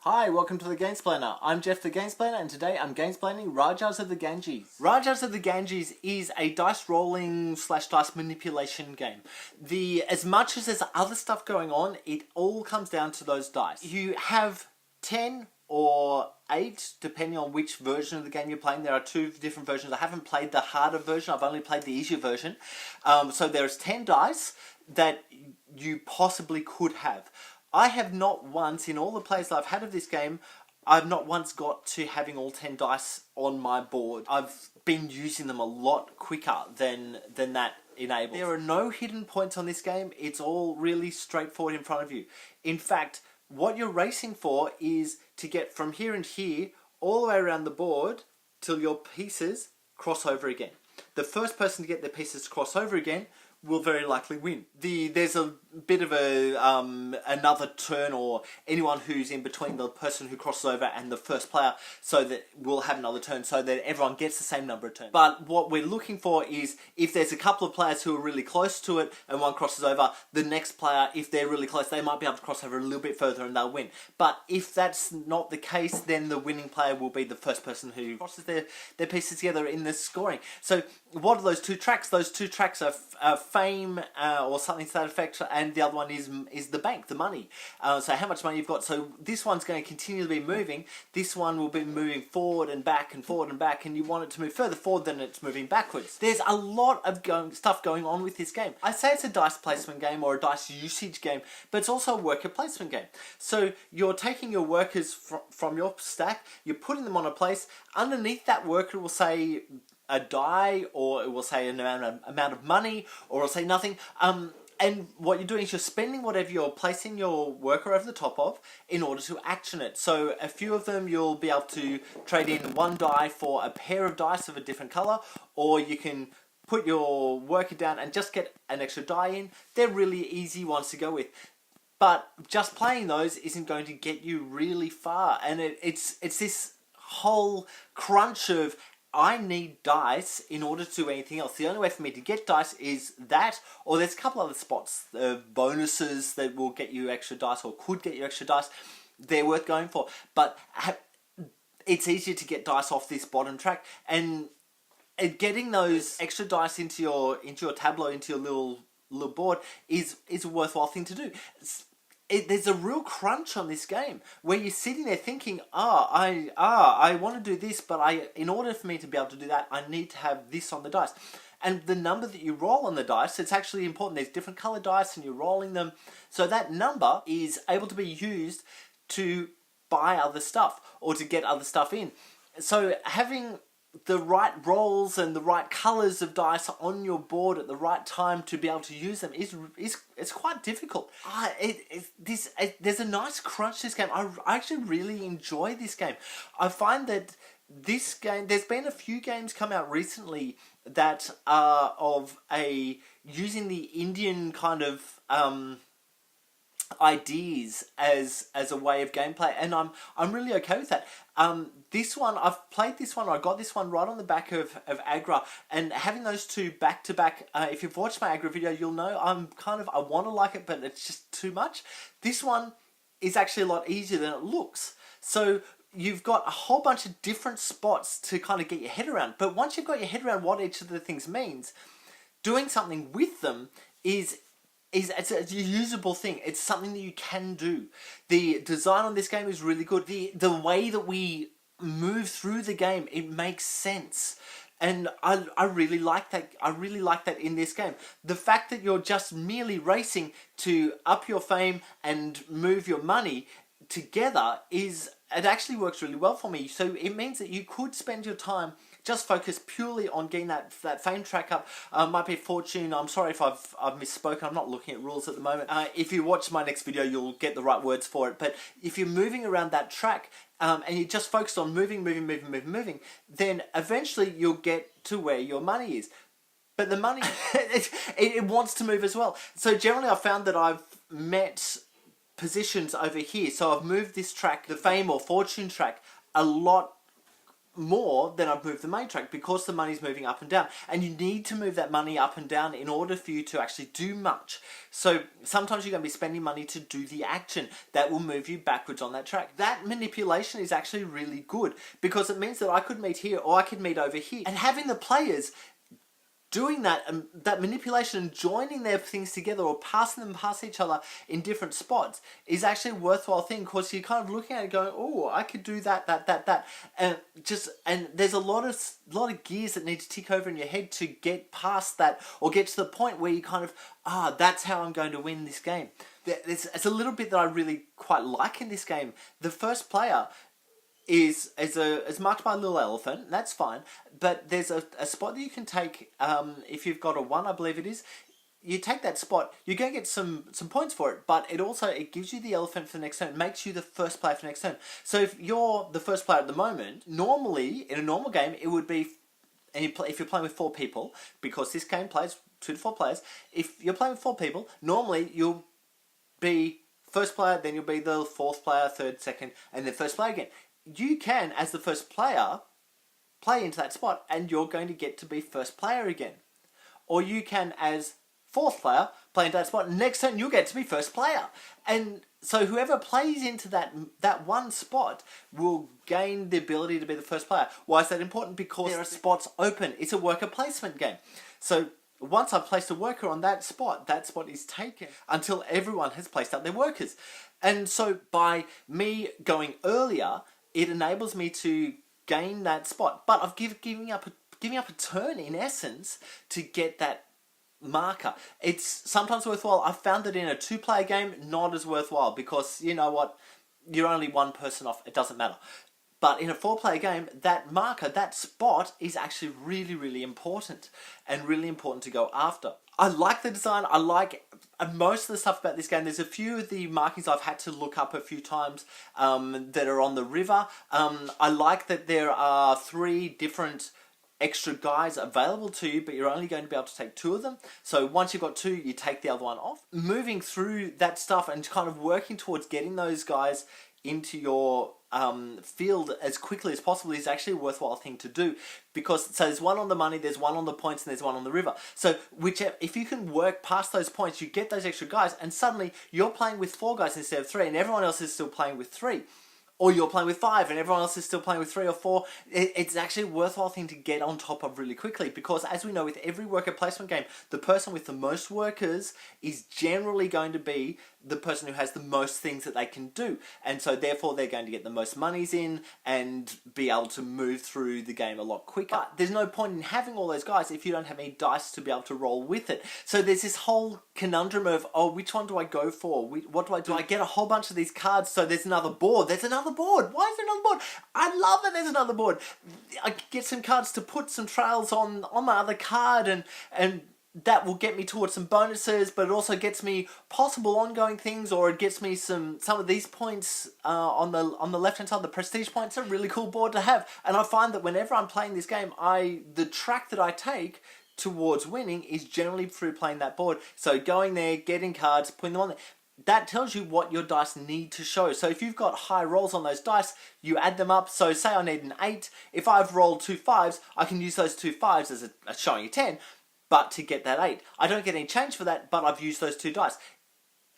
Hi, welcome to the Gamesplainer. I'm Jeff the Gamesplainer, and today I'm gamesplaining Rajas of the Ganges. Rajas of the Ganges is a dice rolling / dice manipulation game. As much as there's other stuff going on, it all comes down to those dice. You have 10 or 8, depending on which version of the game you're playing. There are 2 different versions. I haven't played the harder version, I've only played the easier version. So there's 10 dice that you possibly could have. I have not once, in all the plays that I've had of this game, I've not once got to having all 10 dice on my board. I've been using them a lot quicker than that enables. There are no hidden points on this game. It's all really straightforward in front of you. In fact, what you're racing for is to get from here and here all the way around the board till your pieces cross over again. The first person to get their pieces to cross over again will very likely win. There's a bit of another turn, or anyone who's in between the person who crosses over and the first player, so that we'll have another turn so that everyone gets the same number of turns. But what we're looking for is, if there's a couple of players who are really close to it and one crosses over, the next player, if they're really close, they might be able to cross over a little bit further and they'll win. But if that's not the case, then the winning player will be the first person who crosses their pieces together in the scoring. So what are those 2 tracks? Those 2 tracks are fame or something to that effect, and the other one is the bank, the money. So how much money you've got. So this one's going to continue to be moving. This one will be moving forward and back and forward and back, and you want it to move further forward than it's moving backwards. There's a lot of stuff going on with this game. I say it's a dice placement game or a dice usage game, but it's also a worker placement game. So you're taking your workers from your stack, you're putting them on a place. Underneath that worker will say a die, or it will say an amount of money, or it'll say nothing. And what you're doing is you're spending whatever you're placing your worker over the top of in order to action it. So a few of them you'll be able to trade in 1 die for a pair of dice of a different colour, or you can put your worker down and just get an extra die in. They're really easy ones to go with. But just playing those isn't going to get you really far. And it's this whole crunch of, I need dice in order to do anything else. The only way for me to get dice is that, or there's a couple other spots, bonuses that will get you extra dice or could get you extra dice. They're worth going for. But it's easier to get dice off this bottom track, and getting those extra dice into your tableau, into your little board is a worthwhile thing to do. There's a real crunch on this game where you're sitting there thinking, I want to do this, but in order for me to be able to do that, I need to have this on the dice. And the number that you roll on the dice, it's actually important. There's different colored dice and you're rolling them. So that number is able to be used to buy other stuff or to get other stuff in. So having the right rolls and the right colours of dice on your board at the right time to be able to use them is it's quite difficult. There's a nice crunch to this game. I actually really enjoy this game. I find that this game, there's been a few games come out recently that are of using the Indian kind of ideas as a way of gameplay, and I'm really okay with that. This one, I've played this one, or I got this one right on the back of Agra, and having those 2 back to back, if you've watched my Agra video, you'll know I want to like it, but it's just too much. This one is actually a lot easier than it looks. So you've got a whole bunch of different spots to kind of get your head around, but once you've got your head around what each of the things means, doing something with them it's a usable thing. It's something that you can do. The design on this game is really good. The way that we move through the game, it makes sense. And I really like that. I really like that in this game. The fact that you're just merely racing to up your fame and move your money together it actually works really well for me. So it means that you could spend your time just focus purely on getting that fame track up. Might be fortune. I'm sorry if I've misspoken. I'm not looking at rules at the moment. If you watch my next video, you'll get the right words for it. But if you're moving around that track and you just focus on moving, then eventually you'll get to where your money is. But the money, it wants to move as well. So generally I've found that I've met positions over here. So I've moved this track, the fame or fortune track, a lot more than I've moved the main track because the money's moving up and down. And you need to move that money up and down in order for you to actually do much. So sometimes you're going to be spending money to do the action that will move you backwards on that track. That manipulation is actually really good because it means that I could meet here or I could meet over here. And having the players doing that that manipulation and joining their things together or passing them past each other in different spots is actually a worthwhile thing because you're kind of looking at it going, oh, I could do that, and there's a lot of gears that need to tick over in your head to get past that or get to the point where you kind of, that's how I'm going to win this game. It's a little bit that I really quite like in this game. The first player is marked by a little elephant, and that's fine, but there's a spot that you can take, if you've got a 1, I believe it is. You take that spot, you're going to get some points for it, but it gives you the elephant for the next turn, makes you the first player for the next turn. So if you're the first player at the moment, normally, in a normal game, it would be, if you're playing with 4 people, because this game plays 2 to 4 players, if you're playing with 4 people, normally you'll be first player, then you'll be the 4th player, 3rd, 2nd, and then first player again. You can, as the first player, play into that spot and you're going to get to be first player again. Or you can, as 4th player, play into that spot and next turn you'll get to be first player. And so whoever plays into that one spot will gain the ability to be the first player. Why is that important? Because there are spots open. It's a worker placement game. So once I've placed a worker on that spot is taken until everyone has placed out their workers. And so by me going earlier, it enables me to gain that spot, but I've giving up a turn in essence to get that marker. It's sometimes worthwhile. I've found that in a 2-player game, not as worthwhile because you know what, you're only one person off. It doesn't matter. But in a 4-player game, that marker, that spot is actually really, really important and really important to go after. I like the design. I like most of the stuff about this game. There's a few of the markings I've had to look up a few times that are on the river. I like that there are 3 different extra guys available to you, but you're only going to be able to take 2 of them. So once you've got 2, you take the other one off. Moving through that stuff and kind of working towards getting those guys into your field as quickly as possible is actually a worthwhile thing to do because so there's one on the money, there's one on the points, and there's one on the river. So if you can work past those points, you get those extra guys, and suddenly you're playing with 4 guys instead of 3, and everyone else is still playing with 3. Or you're playing with 5 and everyone else is still playing with 3 or 4. It's actually a worthwhile thing to get on top of really quickly because as we know with every worker placement game, the person with the most workers is generally going to be the person who has the most things that they can do. And so therefore they're going to get the most monies in and be able to move through the game a lot quicker. But there's no point in having all those guys if you don't have any dice to be able to roll with it. So there's this whole conundrum of, which one do I go for? What do I do? I get a whole bunch of these cards, so there's another board. There's another board. Why is there another board? I love that there's another board. I get some cards to put some trails on my other card and that will get me towards some bonuses, but it also gets me possible ongoing things, or it gets me some of these points on the left hand side. The prestige points are a really cool board to have, and I find that whenever I'm playing this game, the track that I take towards winning is generally through playing that board. So going there, getting cards, putting them on there. That tells you what your dice need to show. So if you've got high rolls on those dice, you add them up. So say I need an 8. If I've rolled 2 5s, I can use those 2 5s as showing a 10. But to get that 8, I don't get any change for that, but I've used those 2 dice.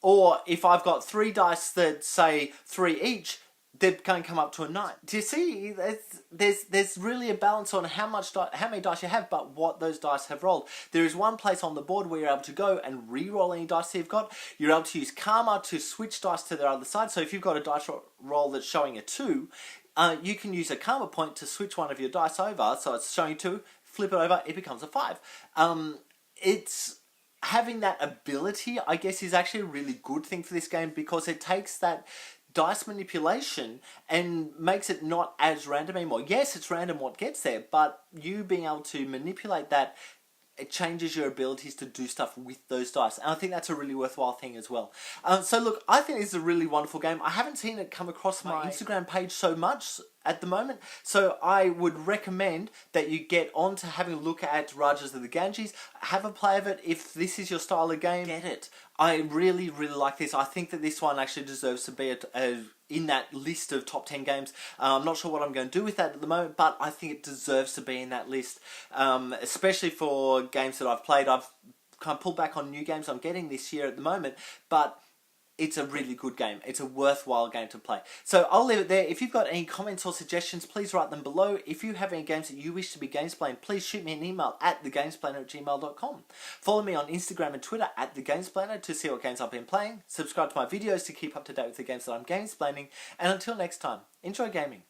Or if I've got 3 dice that say 3 each, they're going to come up to a 9. Do you see? There's really a balance on how many dice you have, but what those dice have rolled. There is one place on the board where you're able to go and re-roll any dice that you've got. You're able to use Karma to switch dice to the other side. So if you've got a dice roll that's showing a 2, you can use a Karma point to switch one of your dice over. So it's showing 2. Flip it over, it becomes a 5. It's having that ability, I guess, is actually a really good thing for this game because it takes that dice manipulation and makes it not as random anymore. Yes, it's random what gets there, but you being able to manipulate that, it changes your abilities to do stuff with those dice. And I think that's a really worthwhile thing as well. So look, I think this is a really wonderful game. I haven't seen it come across my Instagram page so much at the moment. So I would recommend that you get on to having a look at Rajas of the Ganges. Have a play of it. If this is your style of game, get it. I really, really like this. I think that this one actually deserves to be in that list of top 10 games. I'm not sure what I'm going to do with that at the moment, but I think it deserves to be in that list, especially for games that I've played. I've kind of pulled back on new games I'm getting this year at the moment, but it's a really good game. It's a worthwhile game to play. So I'll leave it there. If you've got any comments or suggestions, please write them below. If you have any games that you wish to be Gamesplaned, please shoot me an email at thegamesplainer@gmail.com. Follow me on Instagram and Twitter at thegamesplainer to see what games I've been playing. Subscribe to my videos to keep up to date with the games that I'm gamesplaining. And until next time, enjoy gaming.